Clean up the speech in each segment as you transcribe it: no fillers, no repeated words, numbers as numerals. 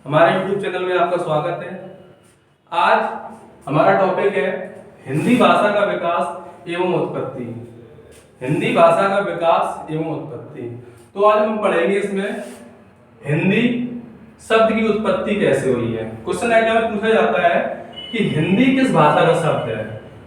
हमारे YouTube channel में आपका स्वागत है। आज हमारा टॉपिक है हिंदी भाषा का विकास एवं उत्पत्ति। हिंदी भाषा का विकास एवं उत्पत्ति। तो आज हम पढ़ेंगे इसमें हिंदी शब्द की उत्पत्ति कैसे हुई है। क्वेश्चन एग्जाम में पूछा जाता है कि हिंदी किस भाषा का शब्द है,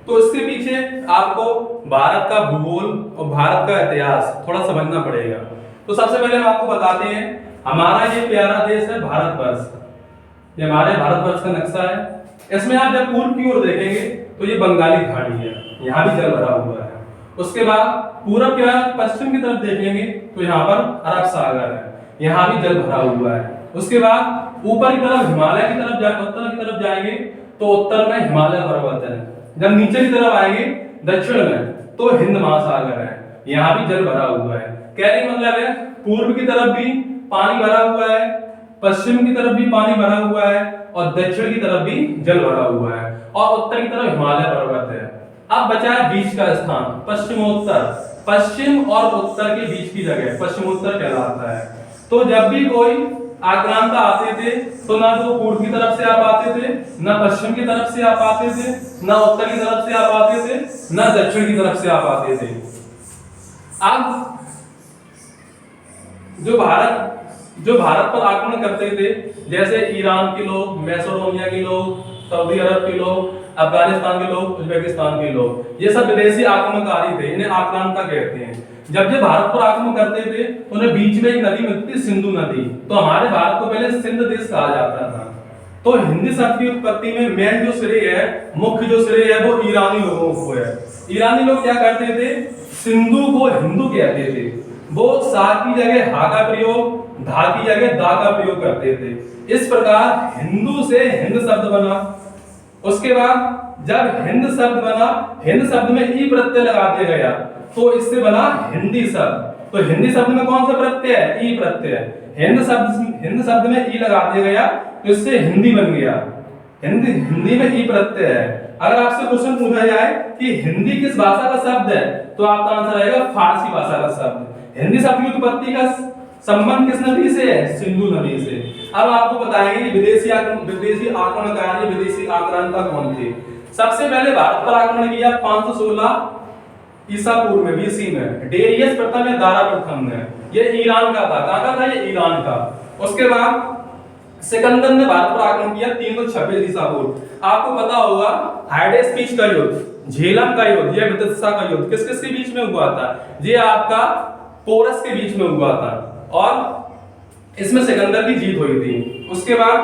तो इसके पीछे आपको भारत का भूगोल और भारत का इतिहास थोड़ा समझना पड़ेगा। तो सबसे पहले हम आपको बताते हैं, हमारा ये प्यारा देश है भारतवर्ष। ये हमारे भारतवर्ष का नक्शा है। इसमें आप जब पूर्व की ओर देखेंगे तो ये बंगाली खाड़ी है, यहाँ भी जल भरा हुआ है। उसके बाद पूरब के पश्चिम की तरफ देखेंगे तो यहाँ पर अरब सागर है, यहाँ भी जल भरा हुआ है। उसके बाद ऊपर की तरफ हिमालय की तरफ उत्तर की तरफ जाएंगे तो उत्तर में हिमालय पर्वत है। जब नीचे की तरफ आएंगे दक्षिण में तो हिंद महासागर है, यहाँ भी जल भरा हुआ है। कहने का मतलब है पूर्व की तरफ भी पानी भरा हुआ है, पश्चिम की तरफ भी पानी भरा हुआ है और दक्षिण की तरफ भी जल भरा हुआ है और उत्तर की तरफ हिमालय पर्वत है। अब बचा है बीच का स्थान पश्चिमोत्तर। पश्चिम और उत्तर के बीच की जगह पश्चिमोत्तर कहलाता है। तो जब भी कोई आक्रांता आते थे तो ना तो पूर्व की तरफ से आप आते थे, ना पश्चिम की तरफ से आप आते थे, ना उत्तर की तरफ से आप आते थे, ना दक्षिण की तरफ से आप आते थे। अब जो भारत पर आक्रमण करते थे, जैसे ईरान के लोग, मैसेडोनिया के लोग, सऊदी अरब के लोग, अफगानिस्तान के लोग, उज्बेकिस्तान के लोग, ये सब विदेशी आक्रमणकारी थे, इन्हें आक्रांता कहते हैं। जब ये भारत पर आक्रमण करते थे तो उन्हें बीच में एक नदी मिलती थी, सिंधु नदी। तो हमारे भारत को पहले सिंध देश कहा जाता था। तो हिंदी शब्द की उत्पत्ति में मेन जो श्रेय है, मुख्य जो श्रेय है वो ईरानी लोगों को है। ईरानी लोग क्या करते थे, सिंधु को हिंदू कहते थे। वो सा की जगह हा का प्रयोग, धा की जगह दा का प्रयोग करते थे। इस प्रकार हिंदू से हिंद शब्द बना। उसके बाद जब हिंद शब्द बना, हिंद शब्द में ई प्रत्यय लगा दिया गया तो इससे बना हिंदी शब्द। तो हिंदी शब्द में कौन सा प्रत्यय है, ई प्रत्यय। हिंद शब्द में ई लगा दिया गया तो इससे हिंदी बन गया। हिंदी में ई प्रत्यय है। अगर आपसे क्वेश्चन पूछा जाए कि हिंदी किस भाषा का शब्द है तो आपका आंसर आएगा फारसी भाषा का शब्द। हिंदी शब्द की उत्पत्ति का संबंध किस नदी से है, सिंधु नदी से। अब आपको बताएंगे विदेशी आक्रमणकारी, विदेशी आक्रांता कौन थे। सबसे पहले भारत पर आक्रमण किया 516 ईसा पूर्व में, बीसी में डेरियस प्रथम या दारा प्रथम ने। ये ईरान का था। कहां का था ये, ईरान का। उसके बाद सिकंदर ने भारत पर आक्रमण किया 326 ईसा पूर्व। आपको पता होगा हाइडेस्पीच का युद्ध, झेलम का युद्ध, ये विदिशा का युद्ध किस किस के बीच में हुआ था, ये आपका पोरस के बीच में हुआ था और इसमें सिकंदर की जीत हुई थी। उसके बाद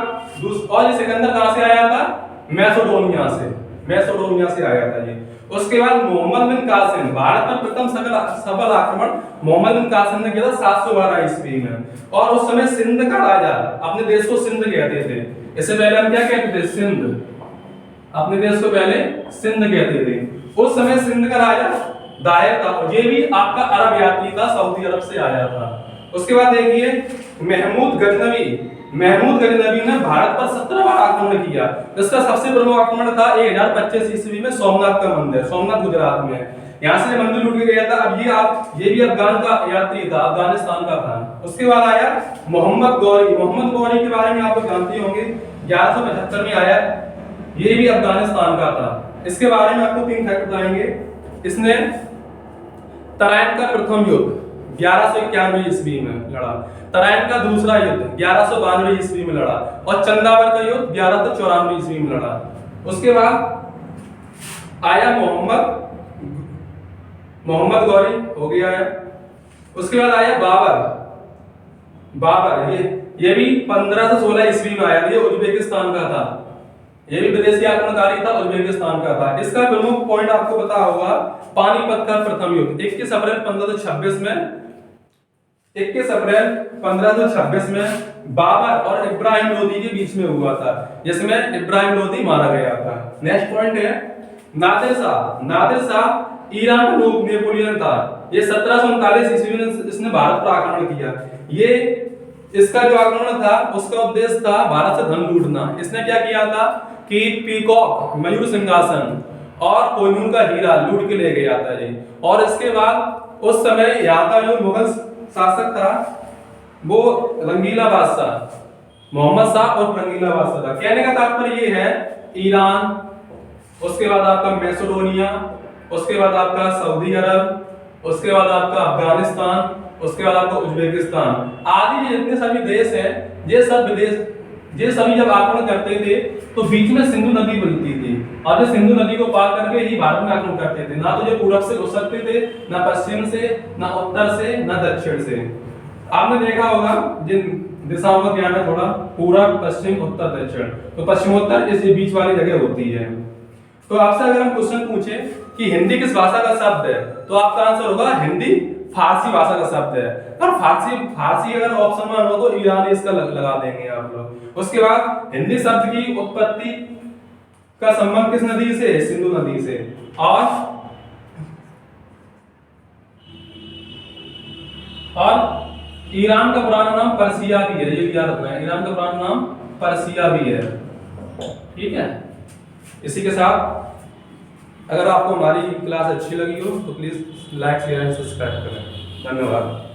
और ये सिकंदर कहां से आया था, मैसेडोनिया से आया था ये। उसके बाद मोहम्मद बिन कासिम, भारत पर प्रथम सफल आक्रमण मोहम्मद बिन कासिम ने किया था 712 ईस्वी में। और उस समय सिंध का राजा, अपने देश को सिंध कहते थे। इससे पहले हम क्या कहते थे, सिंध। अपने देश को पहले सिंध कहते थे। उस समय सिंध का राजा दायर था, ये भी आपका अरब यात्री था, सऊदी अरब से आया था। उसके बाद देखिए महमूद गजनवी ने भारत पर 17 बार आक्रमण किया। इसका सबसे प्रमुख आक्रमण था 1025 ईस्वी में सोमनाथ का मंदिर, सोमनाथ गुजरात में। यहाँ से मंदिर लूट के गया था। अब ये भी अफगान का यात्री था, अफगानिस्तान का था। उसके बाद आया मोहम्मद गौरी के बारे में आप लोग जानते होंगे, 1175 में आया, ये भी अफगानिस्तान का था। इसके बारे में आपको 3 फैक्ट बताएंगे। इसने तराइन का प्रथम युद्ध 1191 ईस्वी में लड़ा, तराइन का दूसरा युद्ध 1192 ईस्वी में लड़ा और चंदावर का युद्ध 1194 ईस्वी में लड़ा। उसके बाद आया मोहम्मद गौरी, हो गया है। उसके बाद आया बाबर, ये भी 1516 ईस्वी में आया, ये उज्बेकिस्तान का था। ये भी विदेशी आक्रमणकारी था, उज्बेकिस्तान का था। इसका प्रमुख पॉइंट आपको पता होगा पानीपत का प्रथम युद्ध 21 अप्रैल 1526 में बाबर और इब्राहिम लोदी के बीच में हुआ था, जिसमें इब्राहिम लोदी मारा गया था। नेक्स्ट पॉइंट है नादिर शाह ईरान का नेपोलियन था। ये 1739 ईस्वी में इसने भारत पर आक्रमण किया। ये इसका जो आक्रमण था उसका उद्देश्य था भारत से धन लूटना। इसने क्या किया था कि पीकॉक, मयूर सिंहासन और कोहिनूर का हीरा लूट के ले गया था जी। और इसके बाद उस समय यहाँ का जो मुगल शासक था वो रंगीला बादशाह, मोहम्मद शाह और रंगीला बादशाह था। कहने का तात्पर्य ये है, ईरान, उसके बाद आपका मैसेडोनिया, उसके बाद आपका सऊदी अरब, उसके बाद आपका अफगानिस्तान, उसके बाद आपका उज्बेकिस्तान आदि ये जितने सभी देश हैं, ये सभी जब आक्रमण करते थे तो बीच में सिंधु नदी बनती थी और ये सिंधु नदी को पार करके ही भारत में आक्रमण करते थे। ना तो ये पूरब से घुस सकते थे, ना पश्चिम से, ना उत्तर से, ना दक्षिण से। आपने देखा होगा जिन दिशाओं का ज्ञान है थोड़ा, पूरब, पश्चिम, उत्तर, दक्षिण, तो पश्चिमोत्तर इस बीच वाली जगह होती है। तो आपसे अगर हम क्वेश्चन पूछे कि हिंदी किस भाषा का शब्द है, तो आपका आंसर होगा हिंदी फारसी भाषा का शब्द है। और फारसी अगर ऑप्शन में हो तो ईरानी इसका लगा देंगे आप लोग। उसके बाद हिंदी शब्द की उत्पत्ति का संबंध किस नदी से है? सिंधु नदी से। और ईरान का पुराना नाम पर्सिया भी है, ये याद रखना है, ईरान का पुराना नाम पर्सिया भी है। ठीक है, इसी के साथ अगर आपको हमारी क्लास अच्छी लगी हो तो please like share and subscribe करें। धन्यवाद।